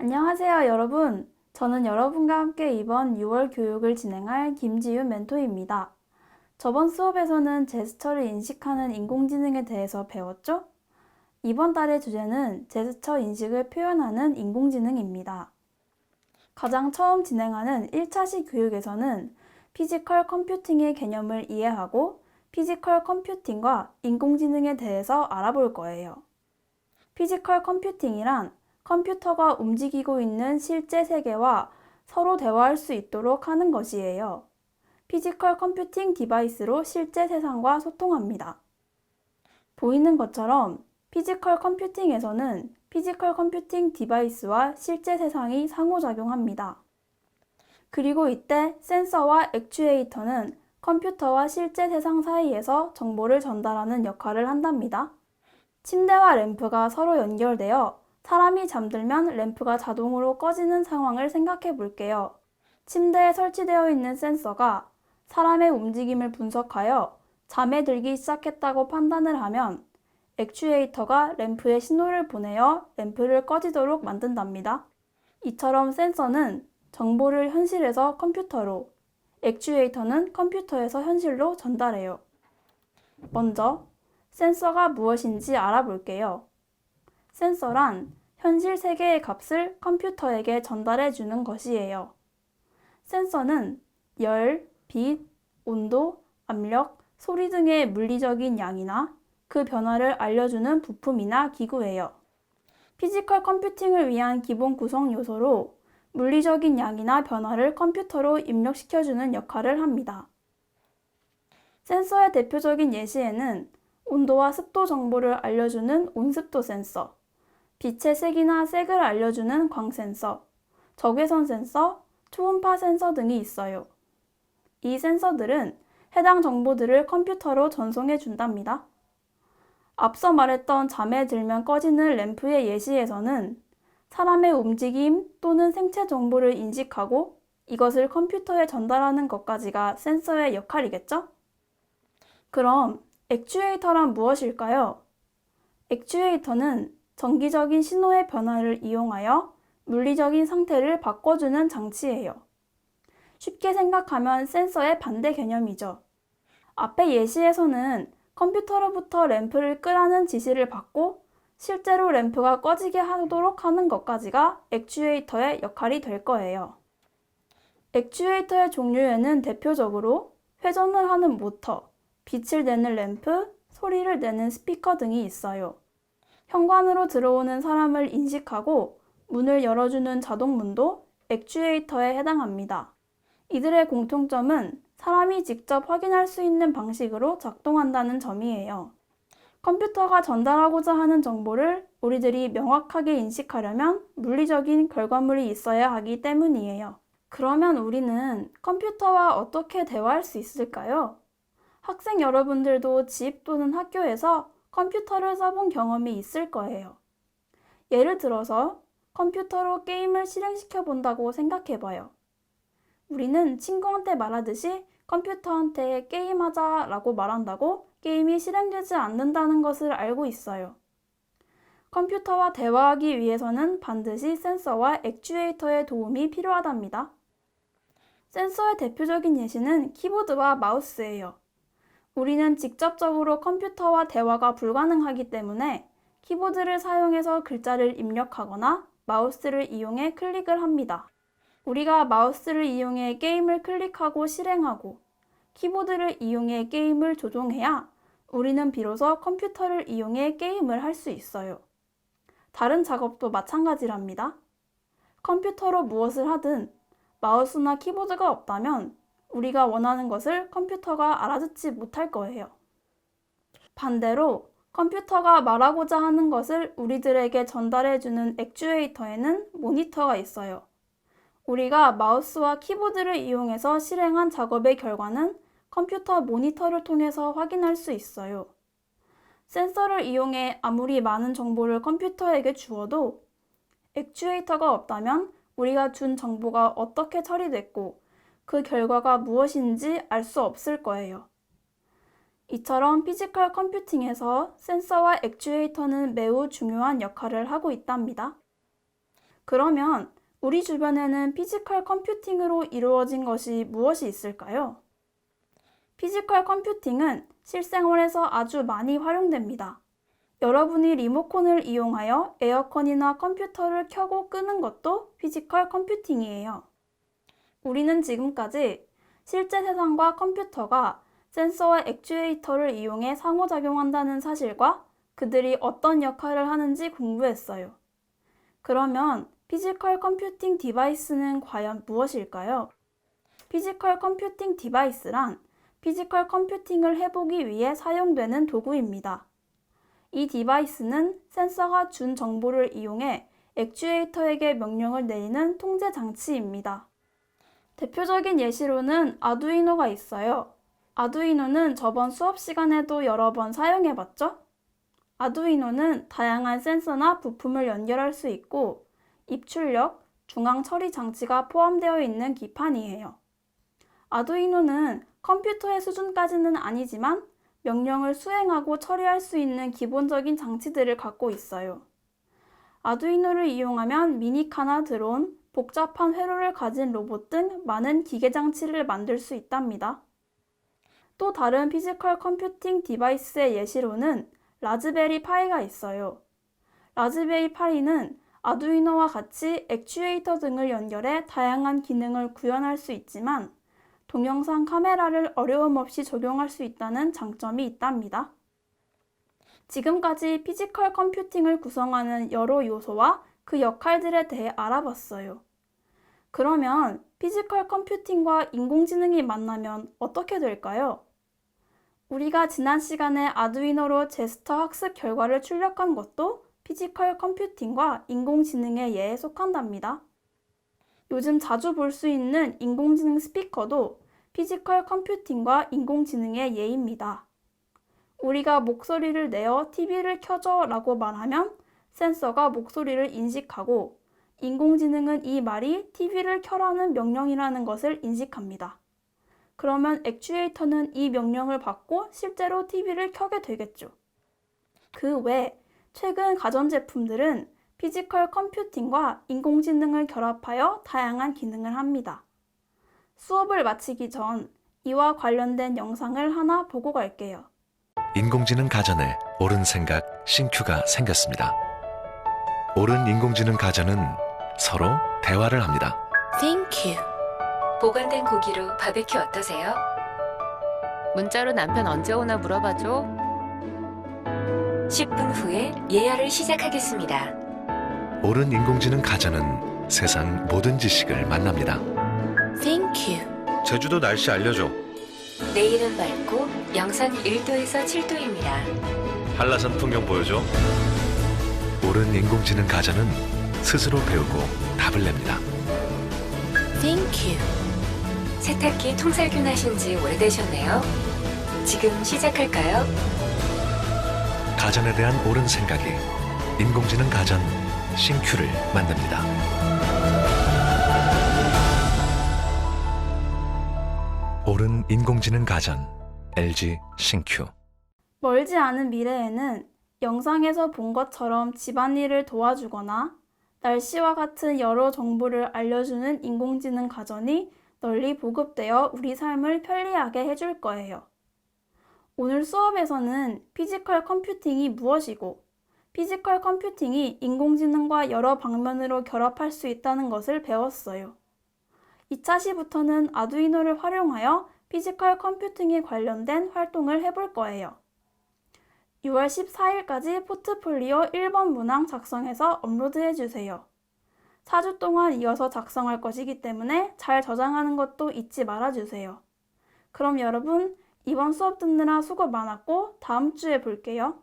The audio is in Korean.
안녕하세요, 여러분. 저는 여러분과 함께 이번 6월 교육을 진행할 김지윤 멘토입니다. 저번 수업에서는 제스처를 인식하는 인공지능에 대해서 배웠죠? 이번 달의 주제는 제스처 인식을 표현하는 인공지능입니다. 가장 처음 진행하는 1차시 교육에서는 피지컬 컴퓨팅의 개념을 이해하고 피지컬 컴퓨팅과 인공지능에 대해서 알아볼 거예요. 피지컬 컴퓨팅이란 컴퓨터가 움직이고 있는 실제 세계와 서로 대화할 수 있도록 하는 것이에요. 피지컬 컴퓨팅 디바이스로 실제 세상과 소통합니다. 보이는 것처럼 피지컬 컴퓨팅에서는 피지컬 컴퓨팅 디바이스와 실제 세상이 상호작용합니다. 그리고 이때 센서와 액추에이터는 컴퓨터와 실제 세상 사이에서 정보를 전달하는 역할을 한답니다. 침대와 램프가 서로 연결되어 사람이 잠들면 램프가 자동으로 꺼지는 상황을 생각해 볼게요. 침대에 설치되어 있는 센서가 사람의 움직임을 분석하여 잠에 들기 시작했다고 판단을 하면 액추에이터가 램프에 신호를 보내어 램프를 꺼지도록 만든답니다. 이처럼 센서는 정보를 현실에서 컴퓨터로, 액추에이터는 컴퓨터에서 현실로 전달해요. 먼저 센서가 무엇인지 알아볼게요. 센서란 현실 세계의 값을 컴퓨터에게 전달해 주는 것이에요. 센서는 열, 빛, 온도, 압력, 소리 등의 물리적인 양이나 그 변화를 알려주는 부품이나 기구예요. 피지컬 컴퓨팅을 위한 기본 구성 요소로 물리적인 양이나 변화를 컴퓨터로 입력시켜주는 역할을 합니다. 센서의 대표적인 예시에는 온도와 습도 정보를 알려주는 온습도 센서, 빛의 색이나 색을 알려주는 광센서, 적외선 센서, 초음파 센서 등이 있어요. 이 센서들은 해당 정보들을 컴퓨터로 전송해 준답니다. 앞서 말했던 잠에 들면 꺼지는 램프의 예시에서는 사람의 움직임 또는 생체 정보를 인식하고 이것을 컴퓨터에 전달하는 것까지가 센서의 역할이겠죠? 그럼 액추에이터란 무엇일까요? 액추에이터는 정기적인 신호의 변화를 이용하여 물리적인 상태를 바꿔주는 장치예요. 쉽게 생각하면 센서의 반대 개념이죠. 앞의 예시에서는 컴퓨터로부터 램프를 끄라는 지시를 받고 실제로 램프가 꺼지게 하도록 하는 것까지가 액추에이터의 역할이 될 거예요. 액추에이터의 종류에는 대표적으로 회전을 하는 모터, 빛을 내는 램프, 소리를 내는 스피커 등이 있어요. 현관으로 들어오는 사람을 인식하고 문을 열어주는 자동문도 액추에이터에 해당합니다. 이들의 공통점은 사람이 직접 확인할 수 있는 방식으로 작동한다는 점이에요. 컴퓨터가 전달하고자 하는 정보를 우리들이 명확하게 인식하려면 물리적인 결과물이 있어야 하기 때문이에요. 그러면 우리는 컴퓨터와 어떻게 대화할 수 있을까요? 학생 여러분들도 집 또는 학교에서 컴퓨터를 써본 경험이 있을 거예요. 예를 들어서 컴퓨터로 게임을 실행시켜 본다고 생각해봐요. 우리는 친구한테 말하듯이 컴퓨터한테 게임하자 라고 말한다고 게임이 실행되지 않는다는 것을 알고 있어요. 컴퓨터와 대화하기 위해서는 반드시 센서와 액추에이터의 도움이 필요하답니다. 센서의 대표적인 예시는 키보드와 마우스예요. 우리는 직접적으로 컴퓨터와 대화가 불가능하기 때문에 키보드를 사용해서 글자를 입력하거나 마우스를 이용해 클릭을 합니다. 우리가 마우스를 이용해 게임을 클릭하고 실행하고 키보드를 이용해 게임을 조종해야 우리는 비로소 컴퓨터를 이용해 게임을 할 수 있어요. 다른 작업도 마찬가지랍니다. 컴퓨터로 무엇을 하든 마우스나 키보드가 없다면 우리가 원하는 것을 컴퓨터가 알아듣지 못할 거예요. 반대로 컴퓨터가 말하고자 하는 것을 우리들에게 전달해주는 액추에이터에는 모니터가 있어요. 우리가 마우스와 키보드를 이용해서 실행한 작업의 결과는 컴퓨터 모니터를 통해서 확인할 수 있어요. 센서를 이용해 아무리 많은 정보를 컴퓨터에게 주어도 액추에이터가 없다면 우리가 준 정보가 어떻게 처리됐고 그 결과가 무엇인지 알 수 없을 거예요. 이처럼 피지컬 컴퓨팅에서 센서와 액추에이터는 매우 중요한 역할을 하고 있답니다. 그러면 우리 주변에는 피지컬 컴퓨팅으로 이루어진 것이 무엇이 있을까요? 피지컬 컴퓨팅은 실생활에서 아주 많이 활용됩니다. 여러분이 리모컨을 이용하여 에어컨이나 컴퓨터를 켜고 끄는 것도 피지컬 컴퓨팅이에요. 우리는 지금까지 실제 세상과 컴퓨터가 센서와 액추에이터를 이용해 상호작용한다는 사실과 그들이 어떤 역할을 하는지 공부했어요. 그러면 피지컬 컴퓨팅 디바이스는 과연 무엇일까요? 피지컬 컴퓨팅 디바이스란 피지컬 컴퓨팅을 해보기 위해 사용되는 도구입니다. 이 디바이스는 센서가 준 정보를 이용해 액추에이터에게 명령을 내리는 통제 장치입니다. 대표적인 예시로는 아두이노가 있어요. 아두이노는 저번 수업 시간에도 여러 번 사용해봤죠? 아두이노는 다양한 센서나 부품을 연결할 수 있고 입출력, 중앙 처리 장치가 포함되어 있는 기판이에요. 아두이노는 컴퓨터의 수준까지는 아니지만 명령을 수행하고 처리할 수 있는 기본적인 장치들을 갖고 있어요. 아두이노를 이용하면 미니카나 드론, 복잡한 회로를 가진 로봇 등 많은 기계 장치를 만들 수 있답니다. 또 다른 피지컬 컴퓨팅 디바이스의 예시로는 라즈베리 파이가 있어요. 라즈베리 파이는 아두이노와 같이 액추에이터 등을 연결해 다양한 기능을 구현할 수 있지만 동영상 카메라를 어려움 없이 적용할 수 있다는 장점이 있답니다. 지금까지 피지컬 컴퓨팅을 구성하는 여러 요소와 그 역할들에 대해 알아봤어요. 그러면 피지컬 컴퓨팅과 인공지능이 만나면 어떻게 될까요? 우리가 지난 시간에 아두이노로 제스처 학습 결과를 출력한 것도 피지컬 컴퓨팅과 인공지능의 예에 속한답니다. 요즘 자주 볼 수 있는 인공지능 스피커도 피지컬 컴퓨팅과 인공지능의 예입니다. 우리가 목소리를 내어 TV를 켜줘 라고 말하면 센서가 목소리를 인식하고 인공지능은 이 말이 TV를 켜라는 명령이라는 것을 인식합니다. 그러면 액추에이터는 이 명령을 받고 실제로 TV를 켜게 되겠죠. 그 외 최근 가전제품들은 피지컬 컴퓨팅과 인공지능을 결합하여 다양한 기능을 합니다. 수업을 마치기 전 이와 관련된 영상을 하나 보고 갈게요. 인공지능 가전에 옳은 생각 싱큐가 생겼습니다. 옳은 인공지능 가전은 서로 대화를 합니다. Thank you. 보관된 고기로 바베큐 어떠세요? 문자로 남편 언제 오나 물어봐줘. 10분 후에 예열을 시작하겠습니다. 옳은 인공지능 가전은 세상 모든 지식을 만납니다. Thank you. 제주도 날씨 알려줘. 내일은 맑고 영상 1도에서 7도입니다. 한라산 풍경 보여줘. 옳은 인공지능 가전은 스스로 배우고 답을 냅니다. Thank you. 세탁기 통살균하신 지 오래되셨네요. 지금 시작할까요? 가전에 대한 옳은 생각이 인공지능 가전 싱큐를 만듭니다. 옳은 인공지능 가전 LG 싱큐. 멀지 않은 미래에는 영상에서 본 것처럼 집안일을 도와주거나 날씨와 같은 여러 정보를 알려주는 인공지능 가전이 널리 보급되어 우리 삶을 편리하게 해줄 거예요. 오늘 수업에서는 피지컬 컴퓨팅이 무엇이고 피지컬 컴퓨팅이 인공지능과 여러 방면으로 결합할 수 있다는 것을 배웠어요. 2차 시부터는 아두이노를 활용하여 피지컬 컴퓨팅에 관련된 활동을 해볼 거예요. 6월 14일까지 포트폴리오 1번 문항 작성해서 업로드해주세요. 4주 동안 이어서 작성할 것이기 때문에 잘 저장하는 것도 잊지 말아주세요. 그럼 여러분, 이번 수업 듣느라 수고 많았고 다음 주에 볼게요.